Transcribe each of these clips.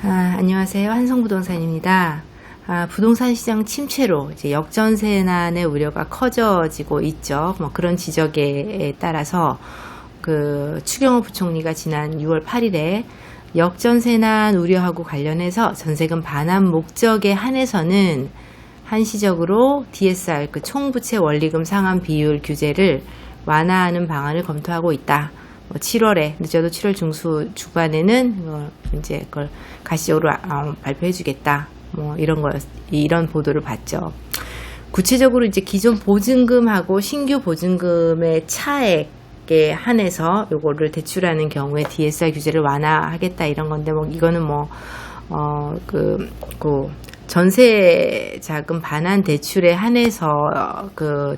안녕하세요. 한성부동산입니다. 부동산 시장 침체로 이제 역전세난의 우려가 커져지고 있죠. 그런 지적에 따라서 추경호 부총리가 지난 6월 8일에 역전세난 우려하고 관련해서 전세금 반환 목적에 한해서는 한시적으로 DSR 총부채 원리금 상환 비율 규제를 완화하는 방안을 검토하고 있다. 7월에 늦어도 7월 중수 주간에는 이제 그걸 가시적으로 발표해주겠다. 이런 보도를 봤죠. 구체적으로 이제 기존 보증금하고 신규 보증금의 차액에 한해서 요거를 대출하는 경우에 DSR 규제를 완화하겠다 이런 건데 이거는 전세 자금 반환 대출에 한해서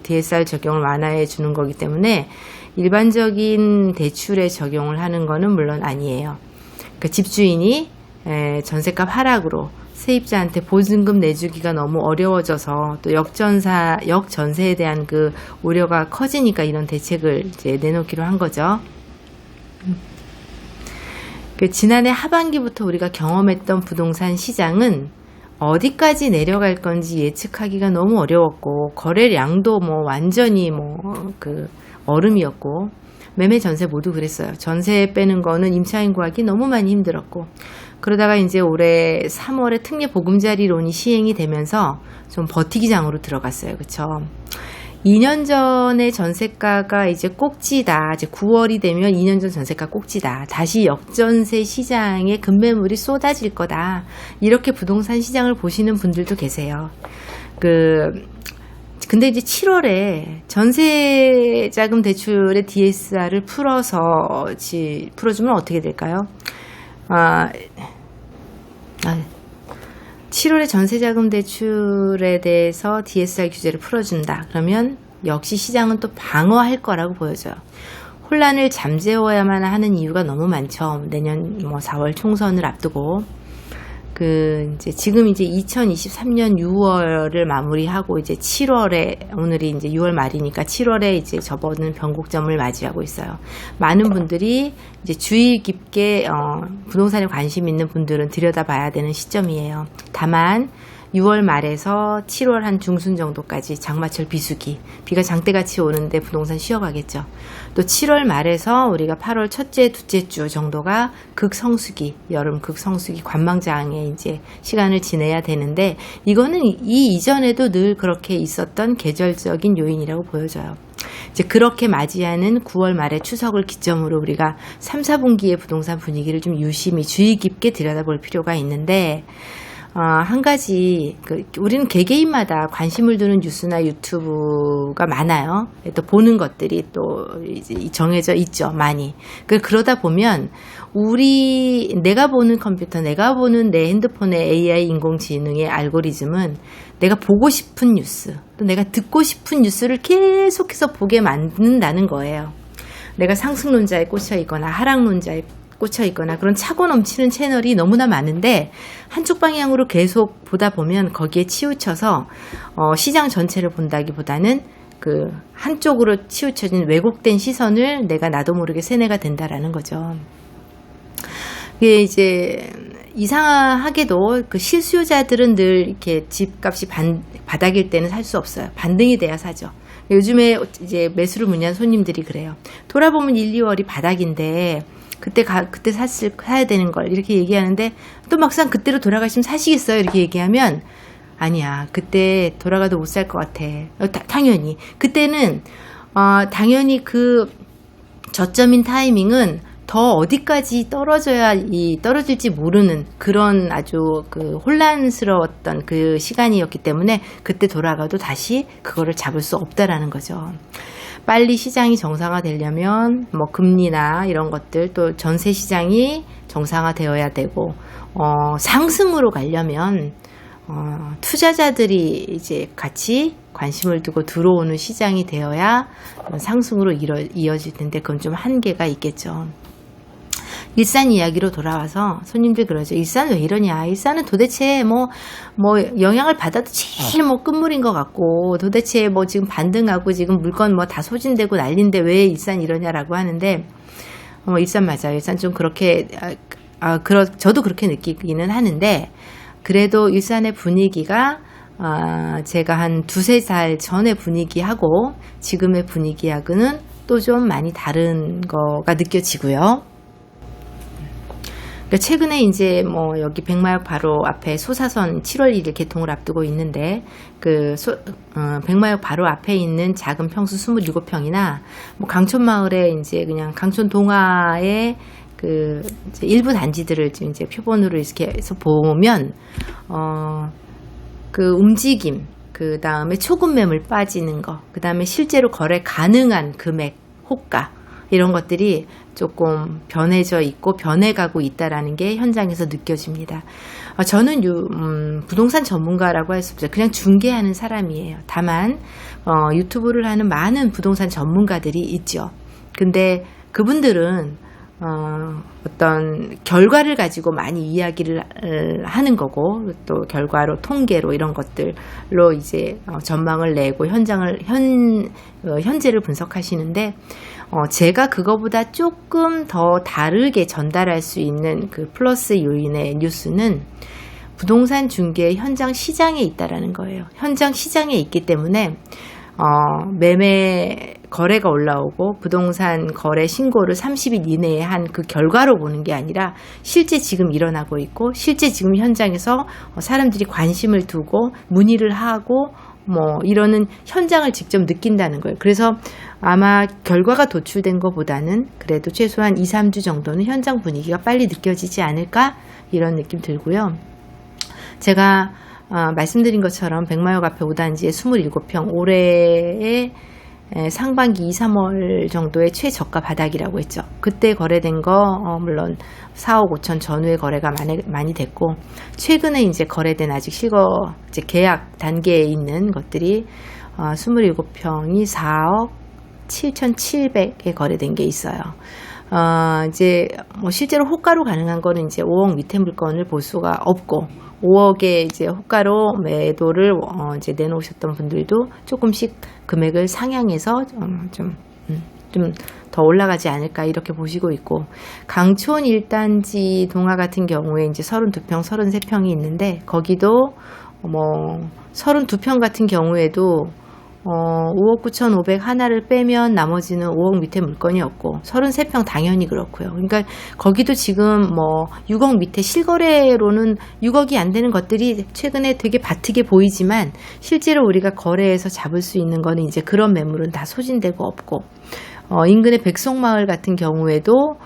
DSR 적용을 완화해 주는 거기 때문에 일반적인 대출에 적용을 하는 거는 물론 아니에요. 집주인이 전세값 하락으로 세입자한테 보증금 내주기가 너무 어려워져서 또 역전세에 대한 우려가 커지니까 이런 대책을 이제 내놓기로 한 거죠. 지난해 하반기부터 우리가 경험했던 부동산 시장은 어디까지 내려갈 건지 예측하기가 너무 어려웠고 거래량도 완전히 얼음이었고 매매 전세 모두 그랬어요. 전세 빼는 거는 임차인 구하기 너무 많이 힘들었고 그러다가 이제 올해 3월에 특례 보금자리론이 시행이 되면서 좀 버티기장으로 들어갔어요. 그쵸? 2년 전에 전세가가 이제 꼭지다. 이제 9월이 되면 2년 전 전세가 꼭지다. 다시 역전세 시장에 급매물이 쏟아질 거다. 이렇게 부동산 시장을 보시는 분들도 계세요. 근데 이제 7월에 전세자금 대출의 DSR을 풀어주면 어떻게 될까요? 7월에 전세자금 대출에 대해서 DSR 규제를 풀어준다. 그러면 역시 시장은 또 방어할 거라고 보여져요. 혼란을 잠재워야만 하는 이유가 너무 많죠. 내년 4월 총선을 앞두고. 지금 이제 2023년 6월을 마무리하고 이제 7월에, 오늘이 이제 6월 말이니까 7월에 이제 접어드는 변곡점을 맞이하고 있어요. 많은 분들이 이제 주의 깊게, 부동산에 관심 있는 분들은 들여다봐야 되는 시점이에요. 다만, 6월 말에서 7월 한 중순 정도까지 장마철 비수기, 비가 장대같이 오는데 부동산 쉬어가겠죠. 또 7월 말에서 우리가 8월 첫째, 둘째 주 정도가 극성수기, 여름 극성수기 관망장에 이제 시간을 지내야 되는데 이거는 이 이전에도 늘 그렇게 있었던 계절적인 요인이라고 보여져요. 이제 그렇게 맞이하는 9월 말에 추석을 기점으로 우리가 3, 4분기의 부동산 분위기를 좀 유심히 주의 깊게 들여다볼 필요가 있는데 한 가지, 우리는 개개인마다 관심을 두는 뉴스나 유튜브가 많아요. 또 보는 것들이 또 정해져 있죠, 많이. 그러다 보면, 내가 보는 컴퓨터, 내가 보는 내 핸드폰의 AI 인공지능의 알고리즘은 내가 보고 싶은 뉴스, 또 내가 듣고 싶은 뉴스를 계속해서 보게 만든다는 거예요. 내가 상승론자에 꽂혀 있거나 하락론자에 꽂혀 있거나 그런 차고 넘치는 채널이 너무나 많은데 한쪽 방향으로 계속 보다 보면 거기에 치우쳐서 시장 전체를 본다기보다는 한쪽으로 치우쳐진 왜곡된 시선을 내가 나도 모르게 세뇌가 된다라는 거죠. 이게 이제 이상하게도 실수요자들은 늘 이렇게 집값이 바닥일 때는 살 수 없어요. 반등이 돼야 사죠. 요즘에 이제 매수를 문의한 손님들이 그래요. 돌아보면 1, 2월이 바닥인데 그때 사야 되는 걸 이렇게 얘기하는데 또 막상 그때로 돌아가시면 사시겠어요? 이렇게 얘기하면 아니야. 그때 돌아가도 못 살 것 같아. 당연히. 그때는 당연히 저점인 타이밍은 더 어디까지 떨어질지 모르는 그런 아주 혼란스러웠던 시간이었기 때문에 그때 돌아가도 다시 그거를 잡을 수 없다라는 거죠. 빨리 시장이 정상화되려면 금리나 이런 것들 또 전세 시장이 정상화되어야 되고 상승으로 가려면 투자자들이 이제 같이 관심을 두고 들어오는 시장이 되어야 상승으로 이어질 텐데 그건 좀 한계가 있겠죠. 일산 이야기로 돌아와서 손님들 그러죠. 일산 왜 이러냐. 일산은 도대체 영향을 받아도 제일 끝물인 것 같고 도대체 지금 반등하고 지금 물건 다 소진되고 난린데 왜 일산 이러냐라고 하는데 일산 맞아요. 일산 좀 그렇게 저도 그렇게 느끼기는 하는데, 그래도 일산의 분위기가 제가 한 2-3살 전의 분위기하고 지금의 분위기하고는 또 좀 많이 다른 거가 느껴지고요. 그러니까 최근에 이제 뭐 여기 백마역 바로 앞에 소사선 7월 1일 개통을 앞두고 있는데, 백마역 바로 앞에 있는 작은 평수 27평이나 뭐 강촌마을에 이제 그냥 강촌 동화의 이제 일부 단지들을 지금 이제 표본으로 이렇게 해서 보면, 움직임, 그 다음에 초급 매물 빠지는 거, 그 다음에 실제로 거래 가능한 금액, 호가, 이런 것들이 조금 변해져 있고 변해가고 있다라는 게 현장에서 느껴집니다. 저는 부동산 전문가라고 할 수 없어요. 그냥 중개하는 사람이에요. 다만 유튜브를 하는 많은 부동산 전문가들이 있죠. 근데 그분들은 어떤 결과를 가지고 많이 이야기를 하는 거고, 또 결과로 통계로 이런 것들로 이제 전망을 내고 현재를 분석하시는데, 제가 그거보다 조금 더 다르게 전달할 수 있는 그 플러스 요인의 뉴스는 부동산 중개 현장 시장에 있다라는 거예요. 현장 시장에 있기 때문에 매매 거래가 올라오고 부동산 거래 신고를 30일 이내에 한 그 결과로 보는 게 아니라 실제 지금 일어나고 있고, 실제 지금 현장에서 사람들이 관심을 두고 문의를 하고 뭐 이러는 현장을 직접 느낀다는 거예요. 그래서 아마 결과가 도출된 것보다는 그래도 최소한 2-3주 정도는 현장 분위기가 빨리 느껴지지 않을까, 이런 느낌 들고요. 제가 말씀드린 것처럼 백마역 앞에 5단지에 27평, 올해의 상반기 2-3월 정도의 최저가 바닥이라고 했죠. 그때 거래된 거 물론 4억 5천 전후의 거래가 많이 됐고, 최근에 이제 거래된 아직 실거 이제 계약 단계에 있는 것들이 27평이 4억 7,700에 거래된 게 있어요. 이제 뭐 실제로 호가로 가능한 거는 이제 5억 밑에 물건을 볼 수가 없고, 5억에 이제 호가로 매도를 이제 내놓으셨던 분들도 조금씩 금액을 상향해서 좀 더 올라가지 않을까, 이렇게 보시고 있고, 강촌 1단지 동화 같은 경우에 이제 32평, 33평이 있는데, 거기도 뭐 32평 같은 경우에도 5억 9,500 하나를 빼면 나머지는 5억 밑에 물건이었고, 33평 당연히 그렇고요. 그러니까 거기도 지금 뭐 6억 밑에 실거래로는 6억이 안 되는 것들이 최근에 되게 바트게 보이지만, 실제로 우리가 거래해서 잡을 수 있는 거는 이제 그런 매물은 다 소진되고 없고, 인근의 백송마을 같은 경우에도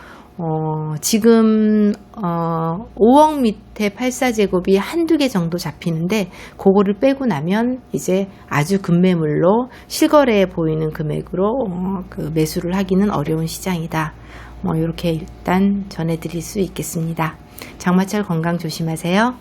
지금 5억 밑에 84제곱이 한두 개 정도 잡히는데, 그거를 빼고 나면 이제 아주 급매물로 실거래에 보이는 금액으로 그 매수를 하기는 어려운 시장이다. 뭐 이렇게 일단 전해드릴 수 있겠습니다. 장마철 건강 조심하세요.